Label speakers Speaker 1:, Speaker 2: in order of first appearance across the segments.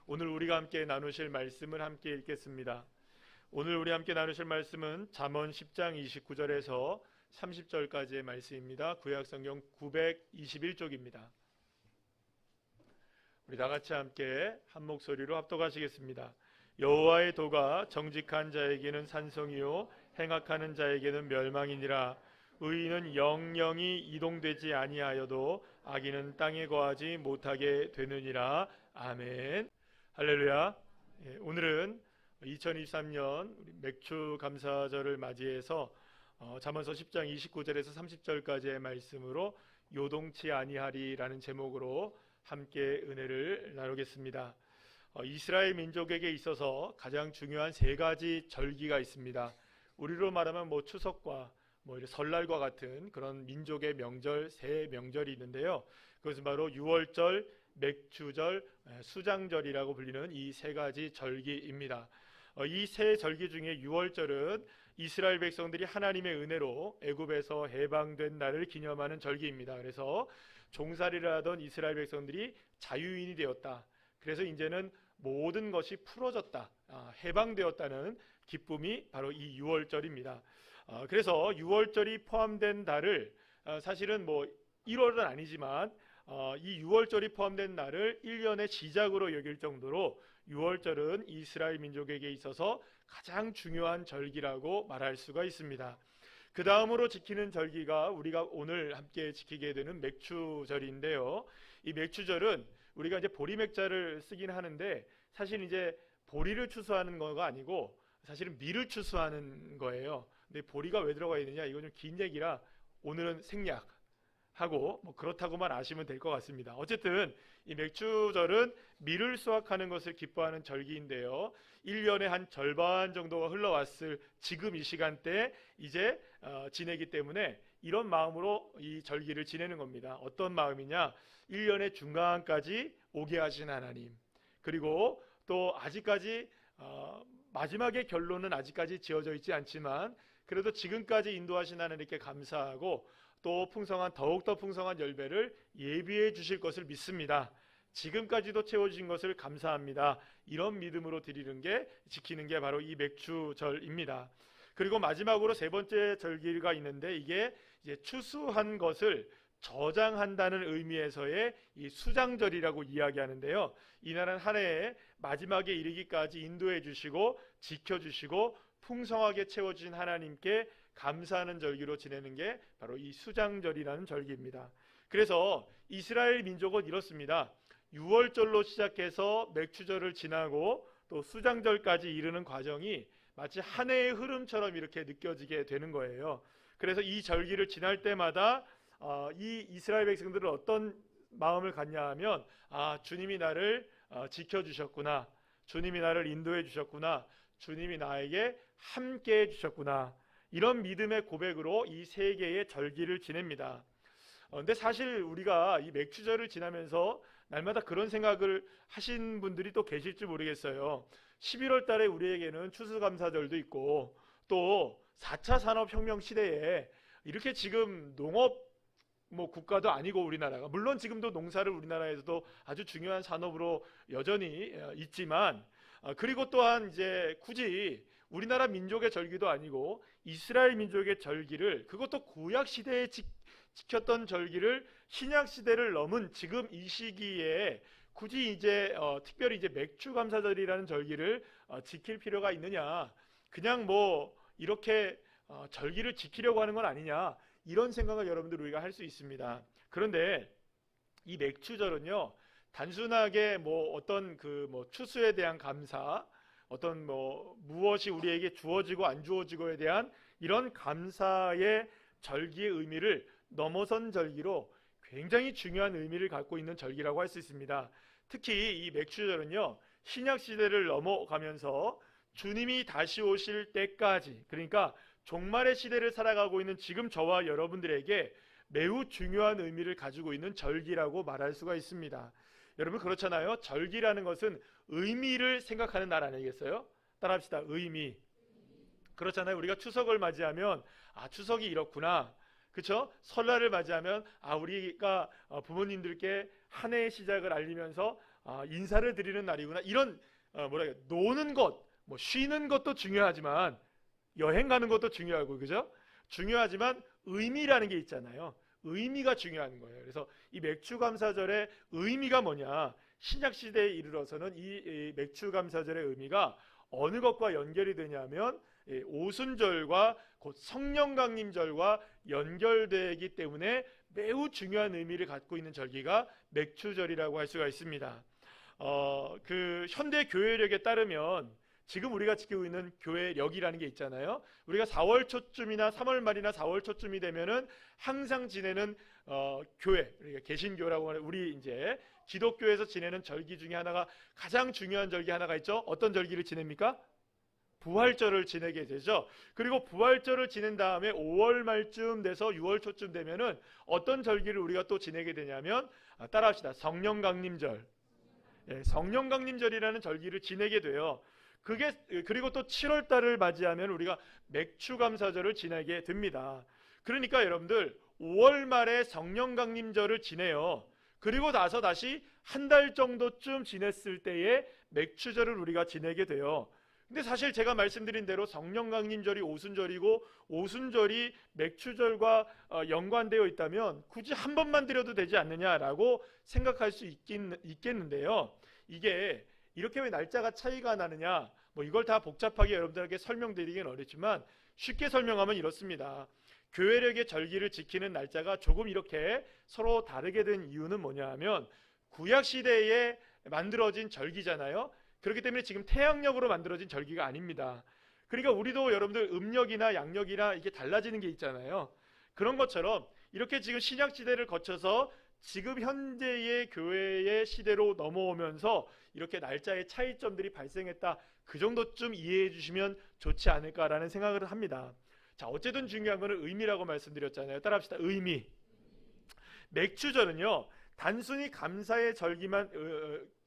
Speaker 1: 오늘 우리가 함께 나누실 말씀을 함께 읽겠습니다. 오늘 우리 함께 나누실 말씀은 잠언 10장 29절에서 30절까지의 말씀입니다. 구약성경 921쪽입니다. 우리 다같이 함께 한 목소리로 합독하시겠습니다. 여호와의 도가 정직한 자에게는 산성이요 행악하는 자에게는 멸망이니라. 의인은 영영이 이동되지 아니하여도 악인은 땅에 거하지 못하게 되느니라. 아멘. 할렐루야. 오늘은 2023년 맥주 감사절을 맞이해서 잠언서 10장 29절에서 30절까지의 말씀으로 요동치 아니하리라는 제목으로 함께 은혜를 나누겠습니다. 이스라엘 민족에게 있어서 가장 중요한 세 가지 절기가 있습니다. 우리로 말하면 추석과 설날과 같은 그런 민족의 명절, 세 명절이 있는데요. 그것은 바로 유월절, 맥주절, 수장절이라고 불리는 이 세 가지 절기입니다. 이 세 절기 중에 유월절은 이스라엘 백성들이 하나님의 은혜로 애굽에서 해방된 날을 기념하는 절기입니다. 그래서 종살이를 하던 이스라엘 백성들이 자유인이 되었다. 그래서 이제는 모든 것이 풀어졌다, 해방되었다는 기쁨이 바로 이 유월절입니다. 그래서 유월절이 포함된 달을 사실은 1월은 아니지만 이 유월절이 포함된 날을 1년의 시작으로 여길 정도로 유월절은 이스라엘 민족에게 있어서 가장 중요한 절기라고 말할 수가 있습니다. 그 다음으로 지키는 절기가 우리가 오늘 함께 지키게 되는 맥주절인데요. 이 맥주절은 우리가 이제 보리맥자를 쓰긴 하는데 사실 이제 보리를 추수하는 거가 아니고 사실은 밀을 추수하는 거예요. 근데 보리가 왜 들어가 있느냐, 이거 좀 긴 얘기라 오늘은 생략하고 그렇다고만 아시면 될 것 같습니다. 어쨌든 이 맥주절은 밀을 수확하는 것을 기뻐하는 절기인데요. 1년의 한 절반 정도가 흘러왔을 지금 이 시간대에 이제 지내기 때문에 이런 마음으로 이 절기를 지내는 겁니다. 어떤 마음이냐, 1년의 중간까지 오게 하신 하나님, 그리고 또 아직까지 마지막의 결론은 아직까지 지어져 있지 않지만 그래도 지금까지 인도하신 하나님께 감사하고 또 더욱더 풍성한 열매를 예비해 주실 것을 믿습니다. 지금까지도 채워주신 것을 감사합니다. 이런 믿음으로 지키는 게 바로 이 맥주절입니다. 그리고 마지막으로 세 번째 절기가 있는데 이게 이제 추수한 것을 저장한다는 의미에서의 이 수장절이라고 이야기하는데요. 이날은 한 해의 마지막에 이르기까지 인도해 주시고 지켜주시고 풍성하게 채워주신 하나님께 감사하는 절기로 지내는 게 바로 이 수장절이라는 절기입니다. 그래서 이스라엘 민족은 이렇습니다. 유월절로 시작해서 맥주절을 지나고 또 수장절까지 이르는 과정이 마치 한 해의 흐름처럼 이렇게 느껴지게 되는 거예요. 그래서 이 절기를 지날 때마다 이 이스라엘 백성들은 어떤 마음을 갖냐 하면 주님이 나를 지켜주셨구나, 주님이 나를 인도해 주셨구나, 주님이 나에게 함께 해주셨구나, 이런 믿음의 고백으로 이 세 개의 절기를 지냅니다. 근데 사실 우리가 이 맥주절을 지나면서 날마다 그런 생각을 하신 분들이 또 계실지 모르겠어요. 11월 달에 우리에게는 추수감사절도 있고 또 4차 산업혁명 시대에 이렇게 지금 농업 국가도 아니고 우리나라가, 물론 지금도 농사를 우리나라에서도 아주 중요한 산업으로 여전히 있지만 그리고 또한 이제 굳이 우리나라 민족의 절기도 아니고 이스라엘 민족의 절기를, 그것도 구약 시대에 지켰던 절기를 신약 시대를 넘은 지금 이 시기에 굳이 이제 특별히 이제 맥주 감사절이라는 절기를 지킬 필요가 있느냐, 그냥 이렇게 절기를 지키려고 하는 건 아니냐, 이런 생각을 여러분들 우리가 할 수 있습니다. 그런데 이 맥주절은요, 단순하게 어떤 추수에 대한 감사, 어떤 무엇이 우리에게 주어지고 안 주어지고에 대한 이런 감사의 절기의 의미를 넘어선 절기로 굉장히 중요한 의미를 갖고 있는 절기라고 할 수 있습니다. 특히 이 맥주절은요, 신약 시대를 넘어가면서 주님이 다시 오실 때까지, 그러니까 종말의 시대를 살아가고 있는 지금 저와 여러분들에게 매우 중요한 의미를 가지고 있는 절기라고 말할 수가 있습니다. 여러분 그렇잖아요. 절기라는 것은 의미를 생각하는 날 아니겠어요? 따라합시다. 의미. 그렇잖아요. 우리가 추석을 맞이하면 추석이 이렇구나, 그렇죠? 설날을 맞이하면 우리가 부모님들께 한 해의 시작을 알리면서 인사를 드리는 날이구나. 이런 노는 것, 뭐 쉬는 것도 중요하지만 여행 가는 것도 중요하고, 그죠? 중요하지만 의미라는 게 있잖아요. 의미가 중요한 거예요. 그래서 이 맥추감사절의 의미가 뭐냐? 신약 시대에 이르러서는 이 맥추감사절의 의미가 어느 것과 연결이 되냐면 오순절과 곧 성령강림절과 연결되기 때문에 매우 중요한 의미를 갖고 있는 절기가 맥추절이라고 할 수가 있습니다. 그 현대 교회력에 따르면 지금 우리가 지키고 있는 교회력이라는 게 있잖아요. 우리가 4월 초쯤이나 3월 말이나 4월 초쯤이 되면은 항상 지내는 교회, 우리가 개신교라고 하는 우리 이제 기독교에서 지내는 절기 중에 하나가, 가장 중요한 절기 하나가 있죠. 어떤 절기를 지냅니까? 부활절을 지내게 되죠. 그리고 부활절을 지낸 다음에 5월 말쯤 돼서 6월 초쯤 되면은 어떤 절기를 우리가 또 지내게 되냐면, 따라합시다. 성령강림절. 성령강림절이라는 절기를 지내게 돼요. 그리고 또 7월 달을 맞이하면 우리가 맥추감사절을 지내게 됩니다. 그러니까 여러분들 5월 말에 성령강림절을 지내요. 그리고 나서 다시 한 달 정도쯤 지냈을 때에 맥추절을 우리가 지내게 돼요. 근데 사실 제가 말씀드린 대로 성령강림절이 오순절이고 오순절이 맥추절과 연관되어 있다면 굳이 한 번만 드려도 되지 않느냐라고 생각할 수 있겠는데요. 이게 이렇게 왜 날짜가 차이가 나느냐, 뭐 이걸 다 복잡하게 여러분들에게 설명드리기는 어렵지만 쉽게 설명하면 이렇습니다. 교회력의 절기를 지키는 날짜가 조금 이렇게 서로 다르게 된 이유는 뭐냐 하면, 구약시대에 만들어진 절기잖아요. 그렇기 때문에 지금 태양력으로 만들어진 절기가 아닙니다. 그러니까 우리도 여러분들 음력이나 양력이나 이게 달라지는 게 있잖아요. 그런 것처럼 이렇게 지금 신약시대를 거쳐서 지금 현재의 교회의 시대로 넘어오면서 이렇게 날짜의 차이점들이 발생했다, 그 정도쯤 이해해 주시면 좋지 않을까라는 생각을 합니다. 자, 어쨌든 중요한 거는 의미라고 말씀드렸잖아요. 따라합시다. 의미. 맥추절은요, 단순히 감사의 절기만,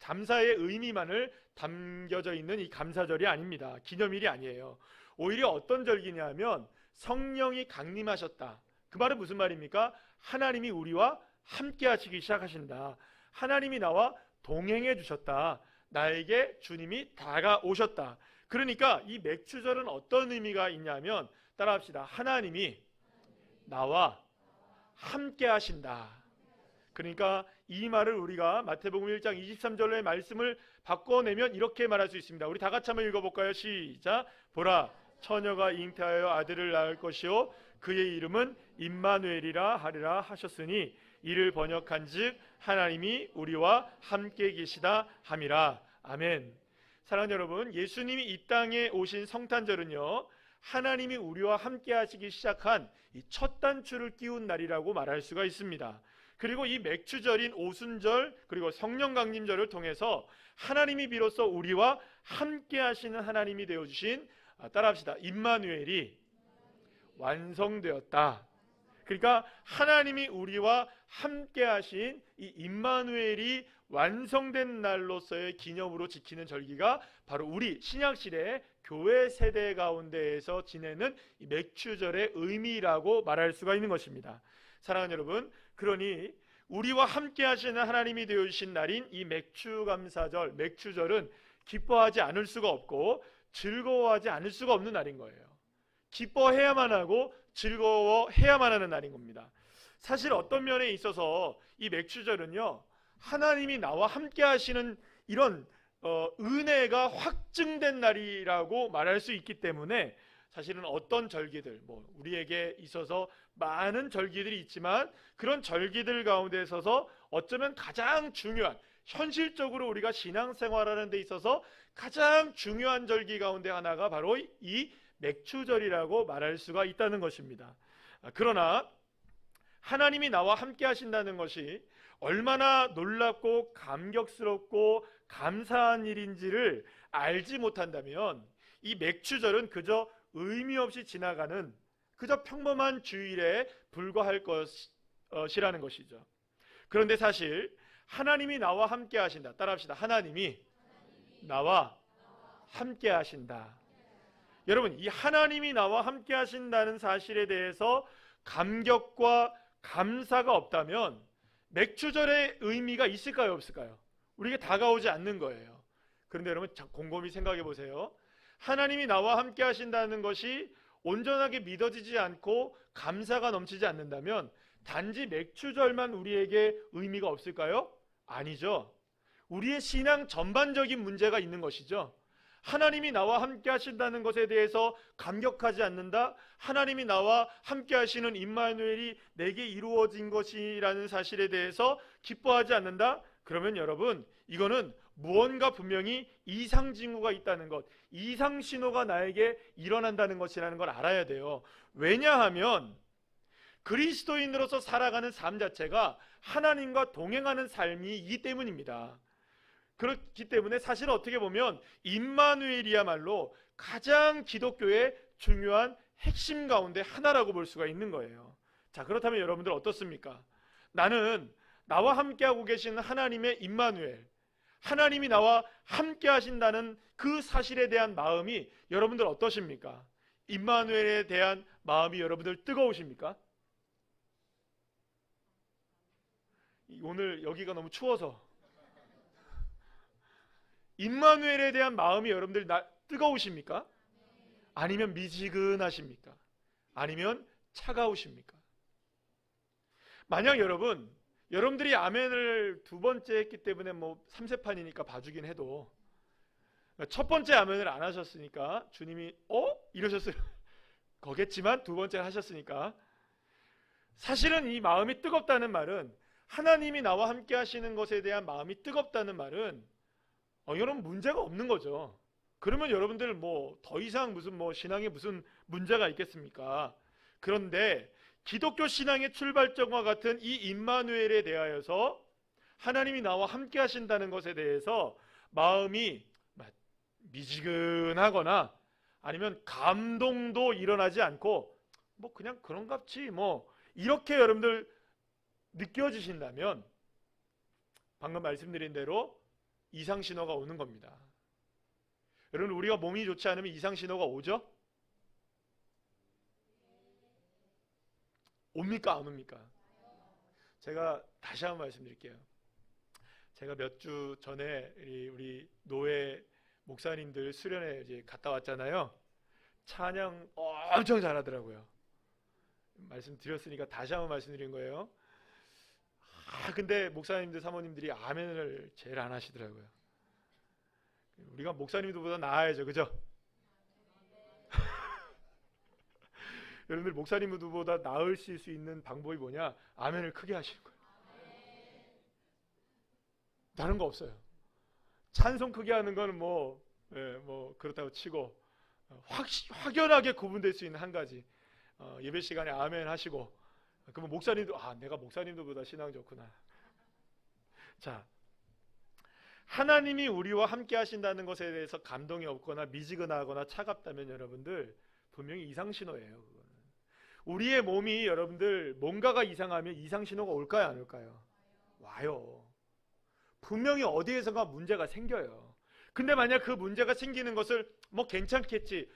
Speaker 1: 감사의 의미만을 담겨져 있는 이 감사절이 아닙니다. 기념일이 아니에요. 오히려 어떤 절기냐면 성령이 강림하셨다. 그 말은 무슨 말입니까? 하나님이 우리와 함께 하시기 시작하신다. 하나님이 나와 동행해 주셨다. 나에게 주님이 다가오셨다. 그러니까 이 맥추절은 어떤 의미가 있냐면, 따라합시다. 하나님이 나와 함께 하신다. 그러니까 이 말을 우리가 마태복음 1장 23절의 말씀을 바꿔내면 이렇게 말할 수 있습니다. 우리 다 같이 한번 읽어볼까요? 시작. 보라, 처녀가 잉태하여 아들을 낳을 것이요 그의 이름은 임마누엘이라 하리라 하셨으니 이를 번역한즉 하나님이 우리와 함께 계시다 함이라. 아멘. 사랑하는 여러분, 예수님이 이 땅에 오신 성탄절은요, 하나님이 우리와 함께 하시기 시작한 이 첫 단추를 끼운 날이라고 말할 수가 있습니다. 그리고 이 맥추절인 오순절 그리고 성령강림절을 통해서 하나님이 비로소 우리와 함께 하시는 하나님이 되어주신, 따라합시다. 임마누엘이 완성되었다. 그러니까 하나님이 우리와 함께 하신 이 임마누엘이 완성된 날로서의 기념으로 지키는 절기가 바로 우리 신약시대의 교회 세대 가운데에서 지내는 이 맥추절의 의미라고 말할 수가 있는 것입니다. 사랑하는 여러분, 그러니 우리와 함께 하시는 하나님이 되어주신 날인 이 맥추감사절, 맥추절은 기뻐하지 않을 수가 없고 즐거워하지 않을 수가 없는 날인 거예요. 기뻐해야만 하고 즐거워해야만 하는 날인 겁니다. 사실 어떤 면에 있어서 이 맥추절은요, 하나님이 나와 함께 하시는 이런 은혜가 확증된 날이라고 말할 수 있기 때문에, 사실은 어떤 절기들, 우리에게 있어서 많은 절기들이 있지만 그런 절기들 가운데 있어서 어쩌면 가장 중요한, 현실적으로 우리가 신앙생활하는 데 있어서 가장 중요한 절기 가운데 하나가 바로 이 맥추절이라고 말할 수가 있다는 것입니다. 그러나 하나님이 나와 함께 하신다는 것이 얼마나 놀랍고 감격스럽고 감사한 것인지를 알지 못한다면 이 맥추절은 그저 의미 없이 지나가는 그저 평범한 주일에 불과할 것이라는 것이죠. 그런데 사실 하나님이 나와 함께 하신다. 따라합시다. 하나님이 나와 함께 하신다. 여러분, 이 하나님이 나와 함께 하신다는 사실에 대해서 감격과 감사가 없다면 맥주절의 의미가 있을까요, 없을까요? 우리에게 다가오지 않는 거예요. 그런데 여러분 곰곰이 생각해 보세요. 하나님이 나와 함께 하신다는 것이 온전하게 믿어지지 않고 감사가 넘치지 않는다면 단지 맥주절만 우리에게 의미가 없을까요? 아니죠. 우리의 신앙 전반적인 문제가 있는 것이죠. 하나님이 나와 함께 하신다는 것에 대해서 감격하지 않는다. 하나님이 나와 함께 하시는 임마누엘이 내게 이루어진 것이라는 사실에 대해서 기뻐하지 않는다. 그러면 여러분, 이거는 무언가 분명히 이상 징후가 있다는 것, 이상 신호가 나에게 일어난다는 것이라는 걸 알아야 돼요. 왜냐하면 그리스도인으로서 살아가는 삶 자체가 하나님과 동행하는 삶이기 때문입니다. 그렇기 때문에 사실 어떻게 보면 임마누엘이야말로 가장 기독교의 중요한 핵심 가운데 하나라고 볼 수가 있는 거예요. 자, 그렇다면 여러분들 어떻습니까? 나는 나와 함께하고 계신 하나님의 임마누엘, 하나님이 나와 함께 하신다는 그 사실에 대한 마음이 여러분들 어떠십니까? 임마누엘에 대한 마음이 여러분들 뜨거우십니까? 오늘 여기가 너무 추워서 임마누엘에 대한 마음이 여러분들 뜨거우십니까? 아니면 미지근하십니까? 아니면 차가우십니까? 만약 여러분들이 아멘을 두 번째 했기 때문에 뭐 3세판이니까 봐주긴 해도 첫 번째 아멘을 안 하셨으니까 주님이 이러셨을 거겠지만 두 번째 하셨으니까 사실은 이 마음이 뜨겁다는 말은 하나님이 나와 함께 하시는 것에 대한 마음이 뜨겁다는 말은 이거는 문제가 없는 거죠. 그러면 여러분들 뭐 더 이상 무슨 뭐 신앙에 무슨 문제가 있겠습니까? 그런데 기독교 신앙의 출발점과 같은 이 임마누엘에 대하여서 하나님이 나와 함께 하신다는 것에 대해서 마음이 미지근하거나 아니면 감동도 일어나지 않고 뭐 그냥 그런갑지 뭐 이렇게 여러분들 느껴지신다면 방금 말씀드린 대로 이상신호가 오는 겁니다. 여러분, 우리가 몸이 좋지 않으면 이상신호가 오죠? 옵니까 안 옵니까? 제가 다시 한번 말씀드릴게요. 제가 몇 주 전에 우리 노회 목사님들 수련회 이제 갔다 왔잖아요. 찬양 엄청 잘하더라고요. 말씀드렸으니까 다시 한번 말씀드린 거예요. 근데 목사님들 사모님들이 아멘을 제일 안 하시더라고요. 우리가 목사님들보다 나아야죠, 그죠? 여러분들 목사님들보다 나으실 수 있는 방법이 뭐냐? 아멘을 크게 하시는 거예요. 다른 거 없어요. 찬송 크게 하는 거는 뭐 그렇다고 치고 확연하게 구분될 수 있는 한 가지, 예배 시간에 아멘 하시고, 그러면 목사님도 내가 목사님들보다 신앙 좋구나. 자, 하나님이 우리와 함께 하신다는 것에 대해서 감동이 없거나 미지근하거나 차갑다면 여러분들 분명히 이상신호예요. 그거는. 우리의 몸이 여러분들 뭔가가 이상하면 이상신호가 올까요 안 올까요? 와요. 분명히 어디에선가 문제가 생겨요. 근데 만약 그 문제가 생기는 것을 뭐 괜찮겠지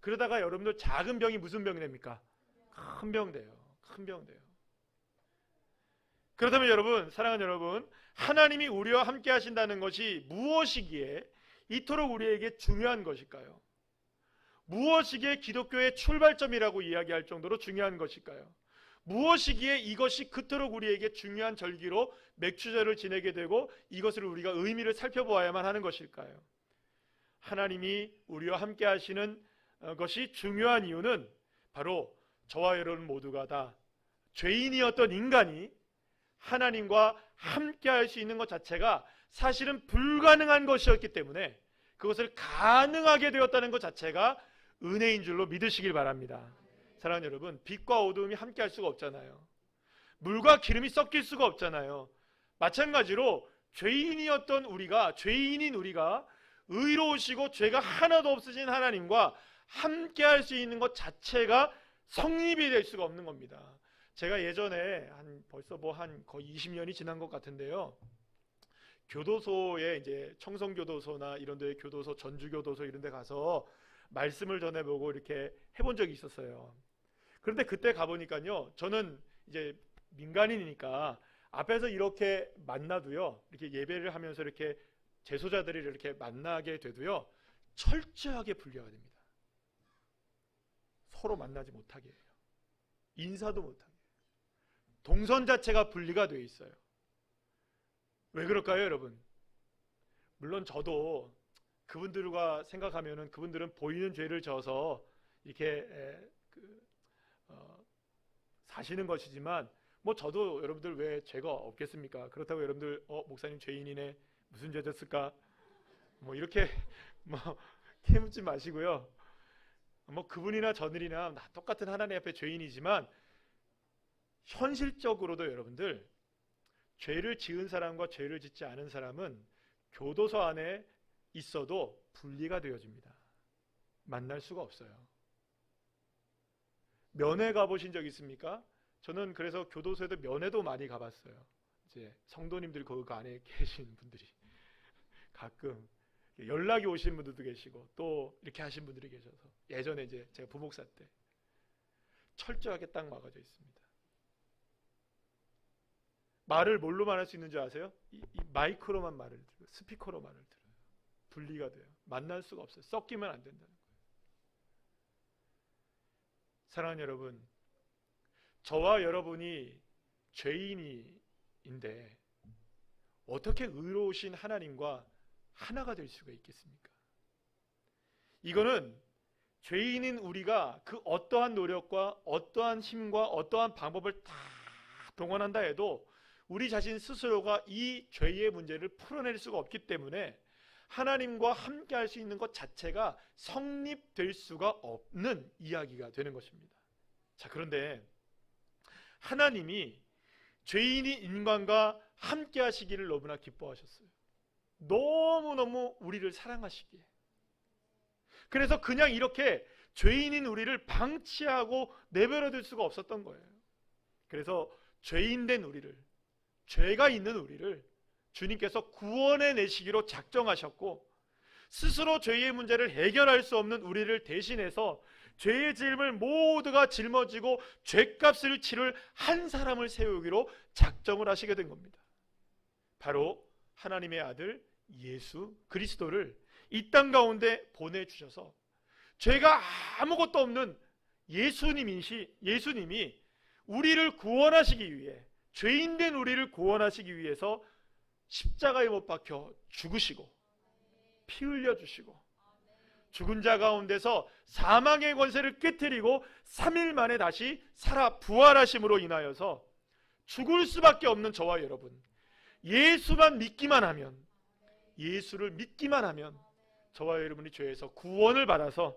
Speaker 1: 그러다가 여러분들 작은 병이 무슨 병이 됩니까? 큰 병 돼요. 큰 병 돼요. 그렇다면 여러분, 사랑하는 여러분, 하나님이 우리와 함께 하신다는 것이 무엇이기에 이토록 우리에게 중요한 것일까요? 무엇이기에 기독교의 출발점이라고 이야기할 정도로 중요한 것일까요? 무엇이기에 이것이 그토록 우리에게 중요한 절기로 맥주절을 지내게 되고 이것을 우리가 의미를 살펴보아야만 하는 것일까요? 하나님이 우리와 함께 하시는 것이 중요한 이유는 바로 저와 여러분 모두가 다 죄인이었던 인간이 하나님과 함께 할 수 있는 것 자체가 사실은 불가능한 것이었기 때문에 그것을 가능하게 되었다는 것 자체가 은혜인 줄로 믿으시길 바랍니다. 사랑하는 여러분, 빛과 어두움이 함께 할 수가 없잖아요. 물과 기름이 섞일 수가 없잖아요. 마찬가지로 죄인이었던 우리가, 죄인인 우리가 의로우시고 죄가 하나도 없으신 하나님과 함께 할 수 있는 것 자체가 성립이 될 수가 없는 겁니다. 제가 예전에 벌써 거의 20년이 지난 것 같은데요. 교도소에 이제 청성교도소나 이런 데의 교도소, 전주교도소 이런 데 가서 말씀을 전해보고 이렇게 해본 적이 있었어요. 그런데 그때 가보니까요, 저는 이제 민간인이니까 앞에서 이렇게 만나도요, 이렇게 예배를 하면서 이렇게 제소자들이 이렇게 만나게 돼도요, 철저하게 분리가 됩니다. 서로 만나지 못하게 해요. 인사도 못하게 해요. 동선 자체가 분리가 되어 있어요. 왜 그럴까요, 여러분? 물론 저도 그분들과 생각하면은 그분들은 보이는 죄를 져서 이렇게 사시는 것이지만, 뭐 저도 여러분들 왜 죄가 없겠습니까? 그렇다고 여러분들 목사님 죄인이네, 무슨 죄 졌을까? 뭐 이렇게 뭐 캐묻지 마시고요. 뭐 그분이나 저들이나 똑같은 하나님 앞에 죄인이지만, 현실적으로도 여러분들 죄를 지은 사람과 죄를 짓지 않은 사람은 교도소 안에 있어도 분리가 되어집니다. 만날 수가 없어요. 면회 가보신 적 있습니까? 저는 그래서 교도소에도 면회도 많이 가봤어요. 이제 성도님들 그 안에 계신 분들이 가끔 연락이 오신 분들도 계시고 또 이렇게 하신 분들이 계셔서, 예전에 이제 제가 부목사 때 철저하게 딱 막아져 있습니다. 말을 뭘로만 할 수 있는 줄 아세요? 이 마이크로만 말을 들어요. 스피커로 말을 들어요. 분리가 돼요. 만날 수가 없어요. 섞이면 안 된다는 거예요. 사랑하는 여러분, 저와 여러분이 죄인인데 어떻게 의로우신 하나님과 하나가 될 수가 있겠습니까? 이거는 죄인인 우리가 그 어떠한 노력과 어떠한 힘과 어떠한 방법을 다 동원한다 해도 우리 자신 스스로가 이 죄의 문제를 풀어낼 수가 없기 때문에 하나님과 함께 할 수 있는 것 자체가 성립될 수가 없는 이야기가 되는 것입니다. 자, 그런데 하나님이 죄인인 인간과 함께 하시기를 너무나 기뻐하셨어요. 너무너무 우리를 사랑하시기에. 그래서 그냥 이렇게 죄인인 우리를 방치하고 내버려둘 수가 없었던 거예요. 그래서 죄인된 우리를, 죄가 있는 우리를 주님께서 구원해 내시기로 작정하셨고, 스스로 죄의 문제를 해결할 수 없는 우리를 대신해서 죄의 짐을 모두가 짊어지고 죄값을 치를 한 사람을 세우기로 작정을 하시게 된 겁니다. 바로 하나님의 아들 예수 그리스도를 이 땅 가운데 보내주셔서 죄가 아무것도 없는 예수님이 우리를 구원하시기 위해, 죄인된 우리를 구원하시기 위해서 십자가에 못 박혀 죽으시고 피 흘려주시고 죽은 자 가운데서 사망의 권세를 깨뜨리고 3일 만에 다시 살아 부활하심으로 인하여서 죽을 수밖에 없는 저와 여러분, 예수만 믿기만 하면, 예수를 믿기만 하면 저와 여러분이 죄에서 구원을 받아서,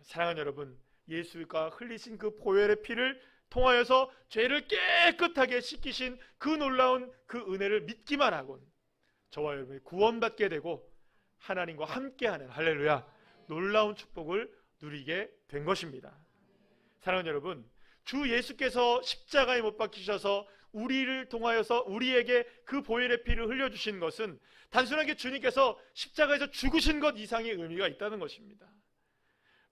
Speaker 1: 사랑하는 여러분, 예수가 흘리신 그 보혈의 피를 통하여서 죄를 깨끗하게 씻기신 그 놀라운 그 은혜를 믿기만 하곤 저와 여러분이 구원받게 되고 하나님과 함께하는, 할렐루야, 놀라운 축복을 누리게 된 것입니다. 사랑하는 여러분, 주 예수께서 십자가에 못 박히셔서 우리를 통하여서 우리에게 그 보혈의 피를 흘려주신 것은 단순하게 주님께서 십자가에서 죽으신 것 이상의 의미가 있다는 것입니다.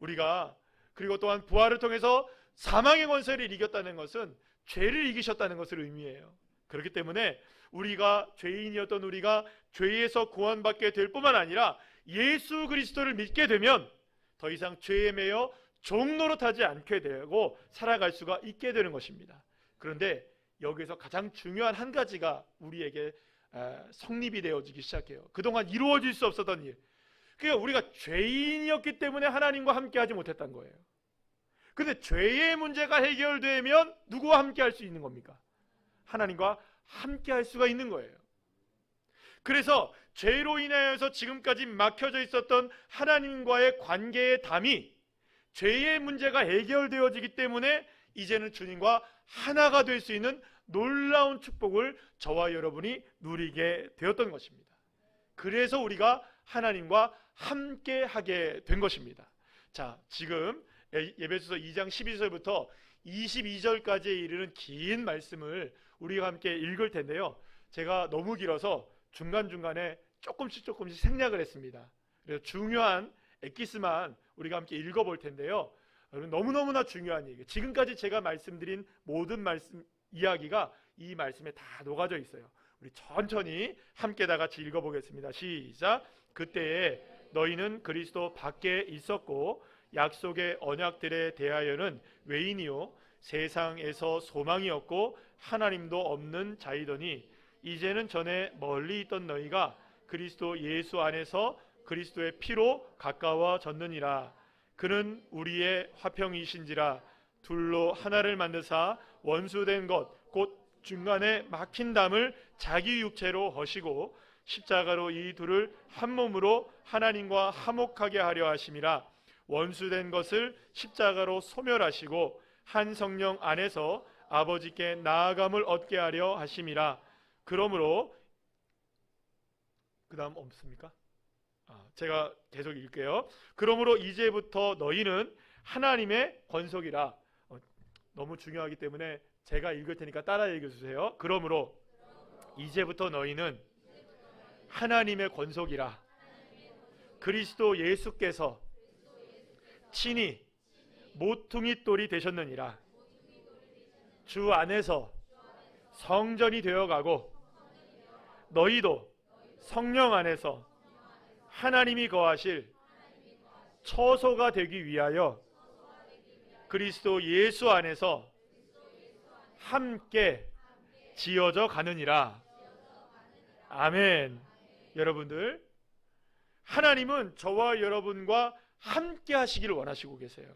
Speaker 1: 우리가 그리고 또한 부활을 통해서 사망의 권세를 이겼다는 것은 죄를 이기셨다는 것을 의미해요. 그렇기 때문에 우리가 죄인이었던 우리가 죄에서 구원받게 될 뿐만 아니라 예수 그리스도를 믿게 되면 더 이상 죄에 매여 종노릇하지 않게 되고 살아갈 수가 있게 되는 것입니다. 그런데 여기서 가장 중요한 한 가지가 우리에게 성립이 되어지기 시작해요. 그동안 이루어질 수 없었던 일, 그러니까 우리가 죄인이었기 때문에 하나님과 함께 하지 못했던 거예요. 그런데 죄의 문제가 해결되면 누구와 함께 할 수 있는 겁니까? 하나님과 함께 할 수가 있는 거예요. 그래서 죄로 인하여서 지금까지 막혀져 있었던 하나님과의 관계의 담이 죄의 문제가 해결되어지기 때문에 이제는 주님과 하나가 될 수 있는 놀라운 축복을 저와 여러분이 누리게 되었던 것입니다. 그래서 우리가 하나님과 함께 하게 된 것입니다. 자, 지금 에베소서 2장 12절부터 22절까지에 이르는 긴 말씀을 우리가 함께 읽을 텐데요, 제가 너무 길어서 중간중간에 조금씩 생략을 했습니다. 그래서 중요한 엑기스만 우리가 함께 읽어볼 텐데요, 여러분 너무너무나 중요한 얘기예요. 지금까지 제가 말씀드린 모든 말씀 이야기가 이 말씀에 다 녹아져 있어요. 우리 천천히 함께 다 같이 읽어보겠습니다. 시작. 그때에 너희는 그리스도 밖에 있었고 약속의 언약들에 대하여는 외인이요 세상에서 소망이 없고 하나님도 없는 자이더니 이제는 전에 멀리 있던 너희가 그리스도 예수 안에서 그리스도의 피로 가까워졌느니라. 그는 우리의 화평이신지라. 둘로 하나를 만드사 원수된 것 곧 중간에 막힌 담을 자기 육체로 허시고 십자가로 이 둘을 한 몸으로 하나님과 화목하게 하려 하심이라. 원수된 것을 십자가로 소멸하시고 한 성령 안에서 아버지께 나아감을 얻게 하려 하심이라. 그러므로 그 다음 없습니까? 제가 계속 읽게요. 그러므로 이제부터 너희는 하나님의 권속이라. 너무 중요하기 때문에 제가 읽을 테니까 따라 읽어주세요. 그러므로 이제부터 너희는 하나님의 권속이라. 그리스도 예수께서 친히 모퉁이 돌이 되셨느니라. 주 안에서 성전이 되어가고 너희도 성령 안에서 하나님이 거하실 처소가 되기 위하여 그리스도 예수 안에서 함께 지어져 가느니라. 아멘. 여러분들, 하나님은 저와 여러분과 함께 하시기를 원하시고 계세요.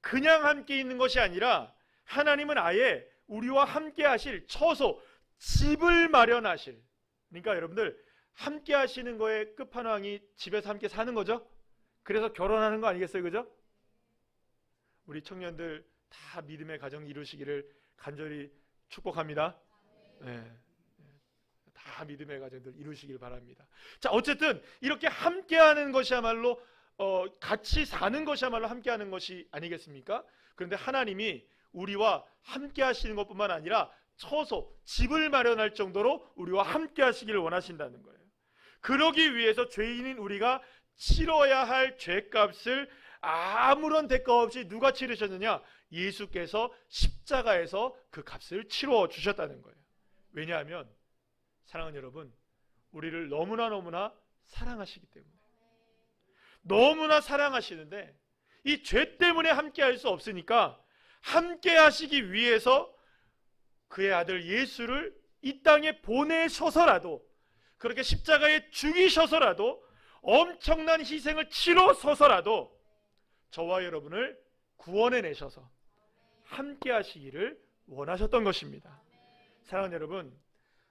Speaker 1: 그냥 함께 있는 것이 아니라 하나님은 아예 우리와 함께 하실 처소, 집을 마련하실. 그러니까 여러분들, 함께 하시는 거의 끝판왕이 집에서 함께 사는 거죠. 그래서 결혼하는 거 아니겠어요, 그죠? 우리 청년들 다 믿음의 가정 이루시기를 간절히 축복합니다. 네. 다 믿음의 가정들 이루시길 바랍니다. 자, 어쨌든 이렇게 함께하는 것이야말로 같이 사는 것이야말로 함께하는 것이 아니겠습니까? 그런데 하나님이 우리와 함께하시는 것뿐만 아니라 처소, 집을 마련할 정도로 우리와 함께하시기를 원하신다는 거예요. 그러기 위해서 죄인인 우리가 치러야 할 죄값을 아무런 대가 없이 누가 치르셨느냐? 예수께서 십자가에서 그 값을 치러 주셨다는 거예요. 왜냐하면 사랑하는 여러분, 우리를 너무나 사랑하시기 때문에, 너무나 사랑하시는데 이 죄 때문에 함께 할 수 없으니까 함께 하시기 위해서 그의 아들 예수를 이 땅에 보내셔서라도, 그렇게 십자가에 죽이셔서라도, 엄청난 희생을 치러서서라도 저와 여러분을 구원해내셔서 함께 하시기를 원하셨던 것입니다. 사랑하는 여러분,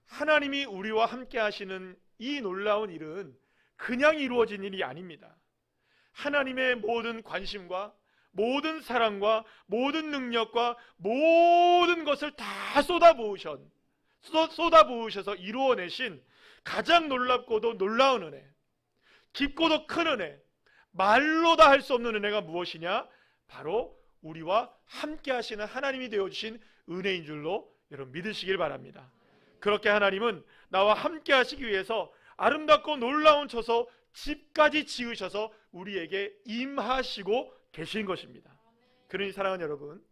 Speaker 1: 하나님이 우리와 함께 하시는 이 놀라운 일은 그냥 이루어진 일이 아닙니다. 하나님의 모든 관심과 모든 사랑과 모든 능력과 모든 것을 다 쏟아부으셔서 이루어내신 가장 놀랍고도 놀라운 은혜, 깊고도 큰 은혜, 말로 다 할 수 없는 은혜가 무엇이냐? 바로 우리와 함께 하시는 하나님이 되어주신 은혜인 줄로 여러분 믿으시길 바랍니다. 그렇게 하나님은 나와 함께 하시기 위해서 아름답고 놀라운 처소, 집까지 지으셔서 우리에게 임하시고 계신 것입니다. 그러니 사랑하는 여러분,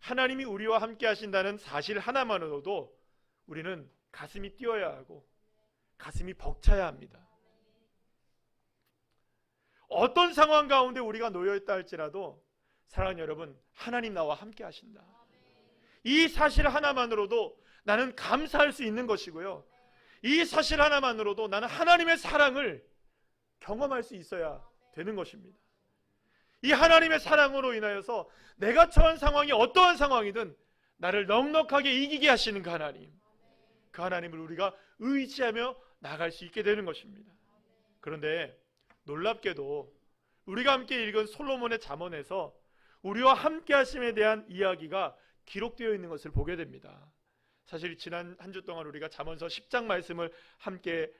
Speaker 1: 하나님이 우리와 함께 하신다는 사실 하나만으로도 우리는 가슴이 뛰어야 하고 가슴이 벅차야 합니다. 어떤 상황 가운데 우리가 놓여있다 할지라도 사랑하는 여러분, 하나님 나와 함께 하신다. 이 사실 하나만으로도 나는 감사할 수 있는 것이고요, 이 사실 하나만으로도 나는 하나님의 사랑을 경험할 수 있어야 되는 것입니다. 이 하나님의 사랑으로 인하여서 내가 처한 상황이 어떠한 상황이든 나를 넉넉하게 이기게 하시는 그 하나님, 그 하나님을 우리가 의지하며 나갈 수 있게 되는 것입니다. 그런데 놀랍게도 우리가 함께 읽은 솔로몬의 잠언에서 우리와 함께 하심에 대한 이야기가 기록되어 있는 것을 보게 됩니다. 사실 지난 한 주 동안 우리가 잠언서 10장 말씀을 함께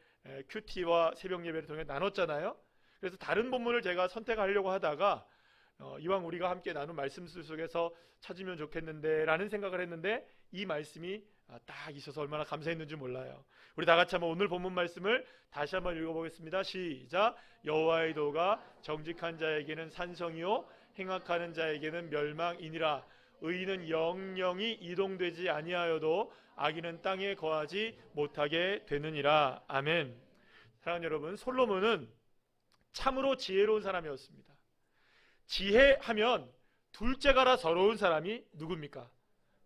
Speaker 1: 큐티와 새벽 예배를 통해 나눴잖아요. 그래서 다른 본문을 제가 선택하려고 하다가 이왕 우리가 함께 나눈 말씀들 속에서 찾으면 좋겠는데 라는 생각을 했는데 이 말씀이 딱 있어서 얼마나 감사했는지 몰라요. 우리 다 같이 한번 오늘 본문 말씀을 다시 한번 읽어보겠습니다. 시작. 여호와의 도가 정직한 자에게는 산성이요 행악하는 자에게는 멸망이니라. 의인은 영영이 이동되지 아니하여도 악인은 땅에 거하지 못하게 되느니라. 아멘. 사랑하는 여러분, 솔로몬은 참으로 지혜로운 사람이었습니다. 지혜하면 둘째가라 서러운 사람이 누굽니까?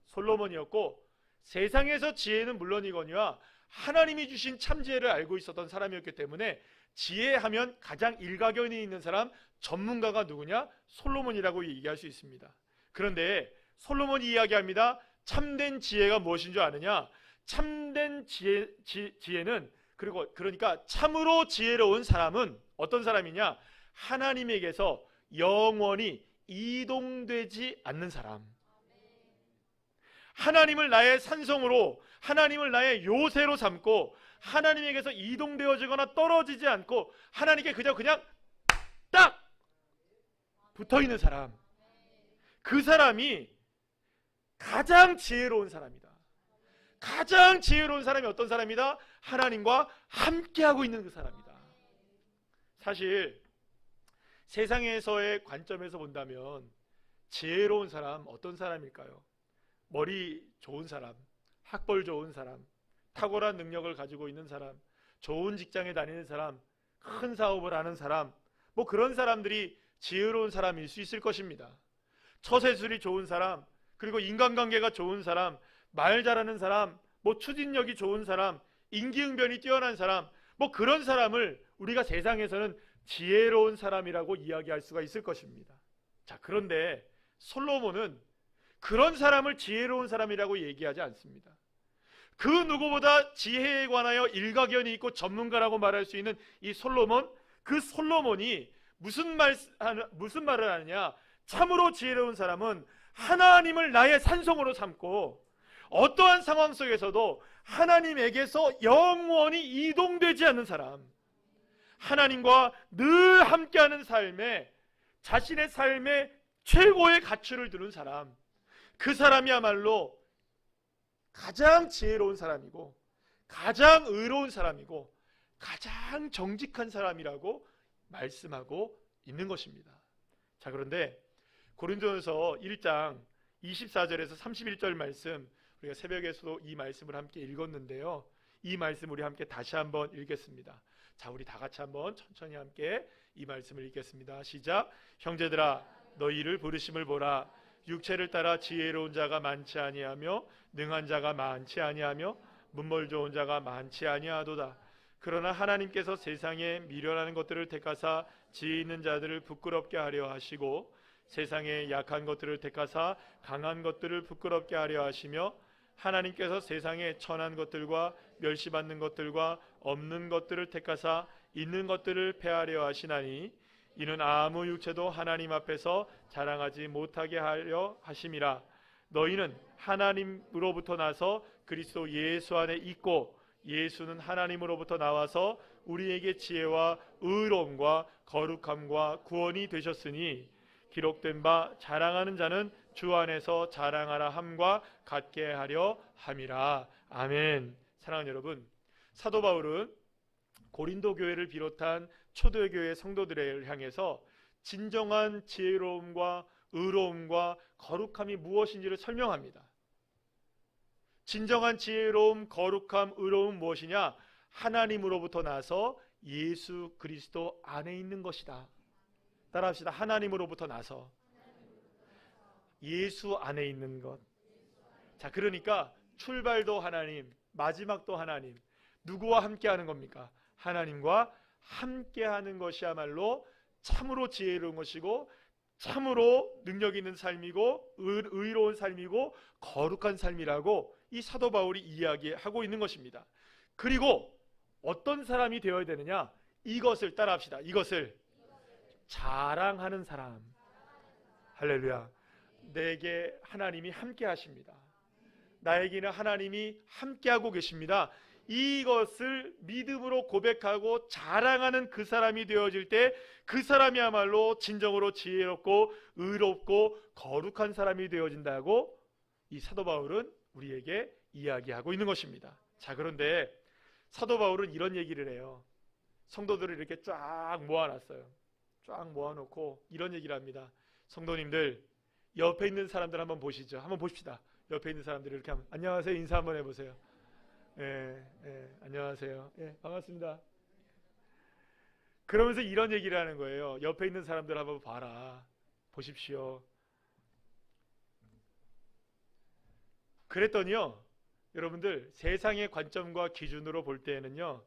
Speaker 1: 솔로몬이었고, 세상에서 지혜는 물론이거니와 하나님이 주신 참지혜를 알고 있었던 사람이었기 때문에 지혜하면 가장 일가견이 있는 사람, 전문가가 누구냐? 솔로몬이라고 얘기할 수 있습니다. 그런데 솔로몬이 이야기합니다. 참된 지혜가 무엇인 줄 아느냐? 참된 지혜는, 그러니까 참으로 지혜로운 사람은 어떤 사람이냐? 하나님에게서 영원히 이동되지 않는 사람. 하나님을 나의 산성으로, 하나님을 나의 요새로 삼고 하나님에게서 이동되어지거나 떨어지지 않고 하나님께 그냥 딱 붙어있는 사람, 그 사람이 가장 지혜로운 사람이다. 가장 지혜로운 사람이 어떤 사람이다? 하나님과 함께하고 있는 그 사람이다. 사실 세상에서의 관점에서 본다면 지혜로운 사람 어떤 사람일까요? 머리 좋은 사람, 학벌 좋은 사람, 탁월한 능력을 가지고 있는 사람, 좋은 직장에 다니는 사람, 큰 사업을 하는 사람, 뭐 그런 사람들이 지혜로운 사람일 수 있을 것입니다. 처세술이 좋은 사람, 그리고 인간관계가 좋은 사람, 말 잘하는 사람, 뭐 추진력이 좋은 사람, 인기응변이 뛰어난 사람, 뭐 그런 사람을 우리가 세상에서는 지혜로운 사람이라고 이야기할 수가 있을 것입니다. 자, 그런데 솔로몬은 그런 사람을 지혜로운 사람이라고 얘기하지 않습니다. 그 누구보다 지혜에 관하여 일가견이 있고 전문가라고 말할 수 있는 이 솔로몬, 그 솔로몬이 무슨 말을 하느냐? 참으로 지혜로운 사람은 하나님을 나의 산성으로 삼고 어떠한 상황 속에서도 하나님에게서 영원히 이동되지 않는 사람, 하나님과 늘 함께하는 삶에, 자신의 삶에 최고의 가치를 두는 사람, 그 사람이야말로 가장 지혜로운 사람이고 가장 의로운 사람이고 가장 정직한 사람이라고 말씀하고 있는 것입니다. 자, 그런데 고린도전서 1장 24절에서 31절 말씀, 우리가 새벽에서도 이 말씀을 함께 읽었는데요, 이 말씀 우리 함께 다시 한번 읽겠습니다. 자, 우리 다 같이 한번 천천히 함께 이 말씀을 읽겠습니다. 시작. 형제들아, 너희를 부르심을 보라. 육체를 따라 지혜로운 자가 많지 아니하며 능한 자가 많지 아니하며 문벌 좋은 자가 많지 아니하도다. 그러나 하나님께서 세상에 미련한 것들을 택하사 지혜 있는 자들을 부끄럽게 하려 하시고 세상에 약한 것들을 택하사 강한 것들을 부끄럽게 하려 하시며 하나님께서 세상에 천한 것들과 멸시받는 것들과 없는 것들을 택하사 있는 것들을 패하려 하시나니 이는 아무 육체도 하나님 앞에서 자랑하지 못하게 하려 하심이라. 너희는 하나님으로부터 나서 그리스도 예수 안에 있고 예수는 하나님으로부터 나와서 우리에게 지혜와 의로움과 거룩함과 구원이 되셨으니 기록된 바 자랑하는 자는 주 안에서 자랑하라 함과 같게 하려 함이라. 아멘. 사랑하는 여러분, 사도 바울은 고린도 교회를 비롯한 초대교회 성도들을 향해서 진정한 지혜로움과 의로움과 거룩함이 무엇인지를 설명합니다. 진정한 지혜로움, 거룩함, 의로움 무엇이냐? 하나님으로부터 나서 예수 그리스도 안에 있는 것이다. 따라합시다. 하나님으로부터 나서 예수 안에 있는 것. 자, 그러니까 출발도 하나님, 마지막도 하나님. 누구와 함께하는 겁니까? 하나님과 함께하는 것이야말로 참으로 지혜로운 것이고 참으로 능력 있는 삶이고 의로운 삶이고 거룩한 삶이라고 이 사도 바울이 이야기하고 있는 것입니다. 그리고 어떤 사람이 되어야 되느냐? 이것을 따라합시다. 이것을 자랑하는 사람. 할렐루야. 내게 하나님이 함께 하십니다. 나에게는 하나님이 함께하고 계십니다. 이것을 믿음으로 고백하고 자랑하는 그 사람이 되어질 때 그 사람이야말로 진정으로 지혜롭고 의롭고 거룩한 사람이 되어진다고 이 사도 바울은 우리에게 이야기하고 있는 것입니다. 자, 그런데 사도 바울은 이런 얘기를 해요. 성도들을 이렇게 쫙 모아놨어요. 쫙 모아놓고 이런 얘기를 합니다. 성도님들, 옆에 있는 사람들 한번 보시죠. 한번 보십시다. 옆에 있는 사람들 이렇게 하면 안녕하세요 인사 한번 해보세요. 안녕하세요. 반갑습니다. 그러면서 이런 얘기를 하는 거예요. 옆에 있는 사람들 한번 봐라. 보십시오. 그랬더니요, 여러분들, 세상의 관점과 기준으로 볼 때에는요,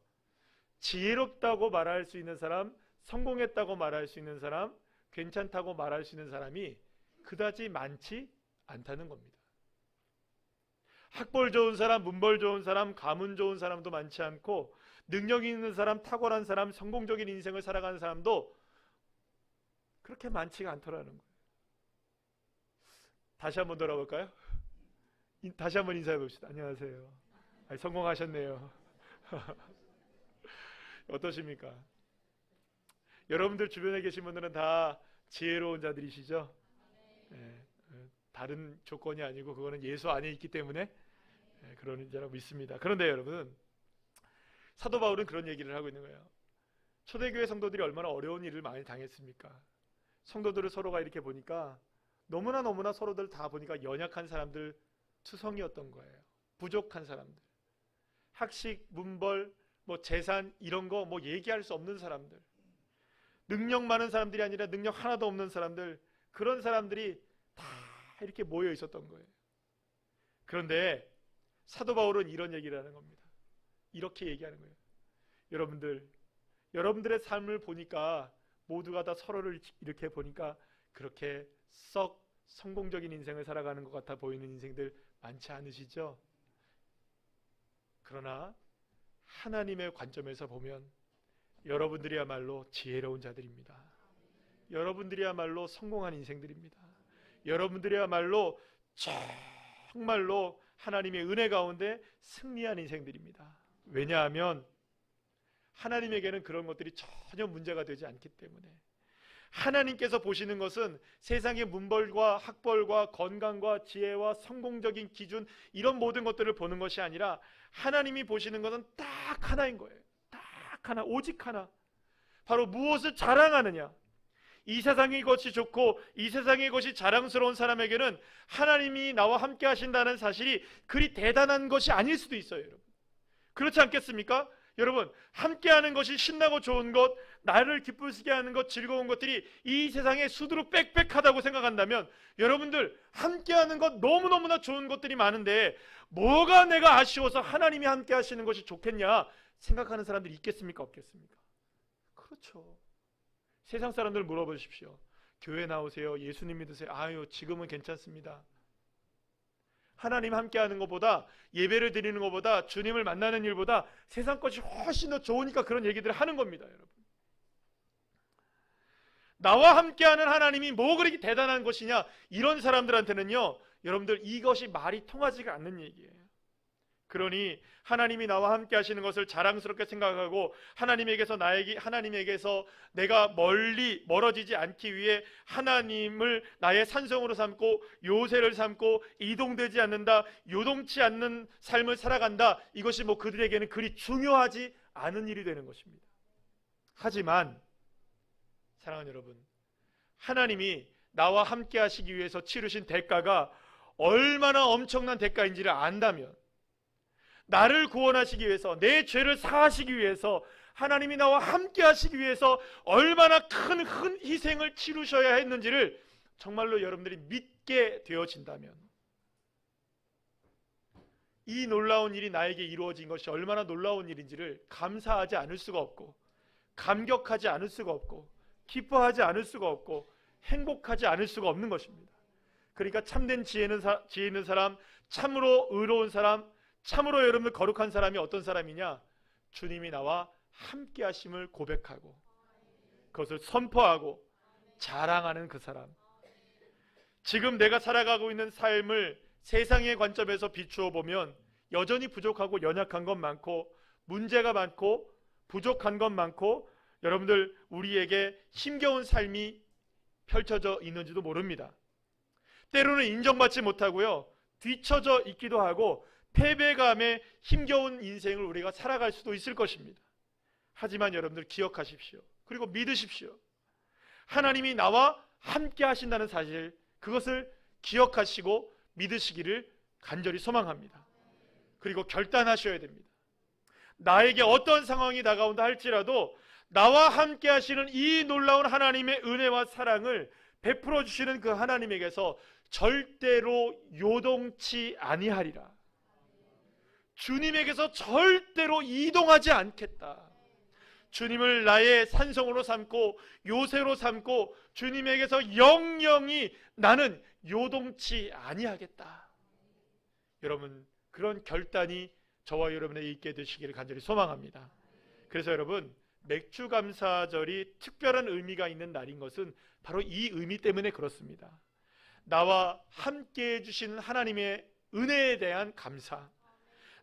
Speaker 1: 지혜롭다고 말할 수 있는 사람, 성공했다고 말할 수 있는 사람, 괜찮다고 말할 수 있는 사람이 그다지 많지 않다는 겁니다. 학벌 좋은 사람, 문벌 좋은 사람, 가문 좋은 사람도 많지 않고, 능력 있는 사람, 탁월한 사람, 성공적인 인생을 살아가는 사람도 그렇게 많지가 않더라는 거예요. 다시 한번 돌아볼까요? 다시 한번 인사해 봅시다. 안녕하세요. 성공하셨네요. 어떠십니까? 여러분들 주변에 계신 분들은 다 지혜로운 자들이시죠? 다른 조건이 아니고 그거는 예수 안에 있기 때문에 그러는 자라고 믿습니다. 그런데 여러분, 사도 바울은 그런 얘기를 하고 있는 거예요. 초대교회 성도들이 얼마나 어려운 일을 많이 당했습니까? 성도들을 서로가 이렇게 보니까 너무나 서로들 다 보니까 연약한 사람들 투성이었던 거예요. 부족한 사람들, 학식, 문벌, 재산 이런 거 얘기할 수 없는 사람들, 능력 많은 사람들이 아니라 능력 하나도 없는 사람들, 그런 사람들이 다 이렇게 모여 있었던 거예요. 그런데 사도 바울은 이런 얘기를 하는 겁니다. 이렇게 얘기하는 거예요. 여러분들의 삶을 보니까 모두가 다 서로를 이렇게 보니까 그렇게 썩 성공적인 인생을 살아가는 것 같아 보이는 인생들 많지 않으시죠? 그러나 하나님의 관점에서 보면 여러분들이야말로 지혜로운 자들입니다. 여러분들이야말로 성공한 인생들입니다. 여러분들이야말로 정말로 하나님의 은혜 가운데 승리한 인생들입니다. 왜냐하면 하나님에게는 그런 것들이 전혀 문제가 되지 않기 때문에, 하나님께서 보시는 것은 세상의 문벌과 학벌과 건강과 지혜와 성공적인 기준, 이런 모든 것들을 보는 것이 아니라 하나님이 보시는 것은 딱 하나인 거예요. 딱 하나, 오직 하나. 바로 무엇을 자랑하느냐. 이 세상의 것이 좋고 이 세상의 것이 자랑스러운 사람에게는 하나님이 나와 함께 하신다는 사실이 그리 대단한 것이 아닐 수도 있어요, 여러분. 그렇지 않겠습니까? 여러분, 함께하는 것이 신나고 좋은 것, 나를 기쁘시게 하는 것, 즐거운 것들이 이 세상에 수두룩 빽빽하다고 생각한다면, 여러분들 함께하는 것 너무너무나 좋은 것들이 많은데 뭐가 내가 아쉬워서 하나님이 함께 하시는 것이 좋겠냐 생각하는 사람들이 있겠습니까? 없겠습니까? 그렇죠. 세상 사람들 물어보십시오. 교회 나오세요? 예수님 믿으세요? 아유, 지금은 괜찮습니다. 하나님 함께하는 것보다, 예배를 드리는 것보다, 주님을 만나는 일보다 세상 것이 훨씬 더 좋으니까 그런 얘기들을 하는 겁니다, 여러분. 나와 함께하는 하나님이 뭐 그렇게 대단한 것이냐, 이런 사람들한테는요, 여러분들 이것이 말이 통하지가 않는 얘기예요. 그러니 하나님이 나와 함께 하시는 것을 자랑스럽게 생각하고 하나님에게서 내가 멀어지지 않기 위해 하나님을 나의 산성으로 삼고 요새를 삼고 이동되지 않는다, 요동치 않는 삶을 살아간다, 이것이 그들에게는 그리 중요하지 않은 일이 되는 것입니다. 하지만 사랑하는 여러분, 하나님이 나와 함께 하시기 위해서 치르신 대가가 얼마나 엄청난 대가인지를 안다면, 나를 구원하시기 위해서, 내 죄를 사하시기 위해서 하나님이 나와 함께 하시기 위해서 얼마나 큰 희생을 치르셔야 했는지를 정말로 여러분들이 믿게 되어진다면, 이 놀라운 일이 나에게 이루어진 것이 얼마나 놀라운 일인지를 감사하지 않을 수가 없고, 감격하지 않을 수가 없고, 기뻐하지 않을 수가 없고, 행복하지 않을 수가 없는 것입니다. 그러니까 참된 지혜 있는 사람, 참으로 의로운 사람, 참으로 여러분들 거룩한 사람이 어떤 사람이냐? 주님이 나와 함께 하심을 고백하고 그것을 선포하고 자랑하는 그 사람. 지금 내가 살아가고 있는 삶을 세상의 관점에서 비추어 보면 여전히 부족하고 연약한 것 많고, 문제가 많고 부족한 것 많고, 여러분들 우리에게 힘겨운 삶이 펼쳐져 있는지도 모릅니다. 때로는 인정받지 못하고요, 뒤처져 있기도 하고 패배감에 힘겨운 인생을 우리가 살아갈 수도 있을 것입니다. 하지만 여러분들 기억하십시오. 그리고 믿으십시오. 하나님이 나와 함께 하신다는 사실, 그것을 기억하시고 믿으시기를 간절히 소망합니다. 그리고 결단하셔야 됩니다. 나에게 어떤 상황이 다가온다 할지라도 나와 함께 하시는 이 놀라운 하나님의 은혜와 사랑을 베풀어 주시는 그 하나님에게서 절대로 요동치 아니하리라. 주님에게서 절대로 이동하지 않겠다. 주님을 나의 산성으로 삼고 요새로 삼고 주님에게서 영영이 나는 요동치 아니하겠다. 여러분, 그런 결단이 저와 여러분에게 있게 되시기를 간절히 소망합니다. 그래서 여러분, 맥주감사절이 특별한 의미가 있는 날인 것은 바로 이 의미 때문에 그렇습니다. 나와 함께 해주시는 하나님의 은혜에 대한 감사,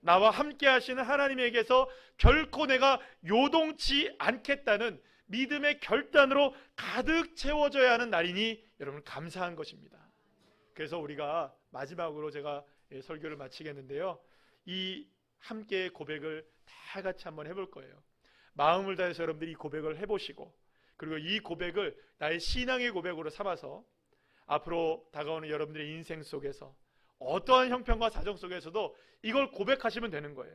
Speaker 1: 나와 함께 하시는 하나님에게서 결코 내가 요동치 않겠다는 믿음의 결단으로 가득 채워져야 하는 날이니 여러분 감사한 것입니다. 그래서 우리가 마지막으로 제가 설교를 마치겠는데요, 이 함께 고백을 다 같이 한번 해볼 거예요. 마음을 다해서 여러분들이 이 고백을 해보시고, 그리고 이 고백을 나의 신앙의 고백으로 삼아서 앞으로 다가오는 여러분들의 인생 속에서 어떠한 형편과 사정 속에서도 이걸 고백하시면 되는 거예요.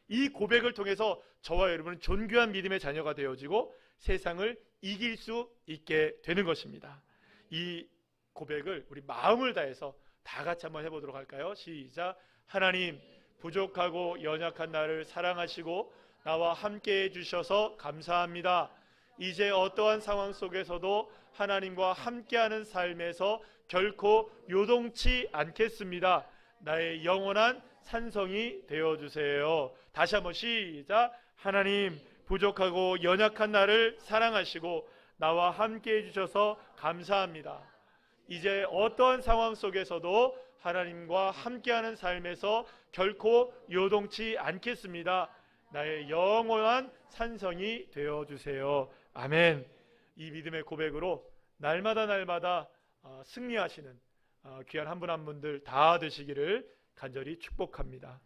Speaker 1: 이 고백을 통해서 저와 여러분은 존귀한 믿음의 자녀가 되어지고 세상을 이길 수 있게 되는 것입니다. 이 고백을 우리 마음을 다해서 다 같이 한번 해보도록 할까요? 시작. 하나님, 부족하고 연약한 나를 사랑하시고 나와 함께 해주셔서 감사합니다. 이제 어떠한 상황 속에서도 하나님과 함께하는 삶에서 결코 요동치 않겠습니다. 나의 영원한 산성이 되어주세요. 다시 한번 시작. 하나님, 부족하고 연약한 나를 사랑하시고 나와 함께 해주셔서 감사합니다. 이제 어떠한 상황 속에서도 하나님과 함께하는 삶에서 결코 요동치 않겠습니다. 나의 영원한 산성이 되어주세요. 아멘. 이 믿음의 고백으로 날마다 승리하시는 귀한 한 분 한 분들 다 되시기를 간절히 축복합니다.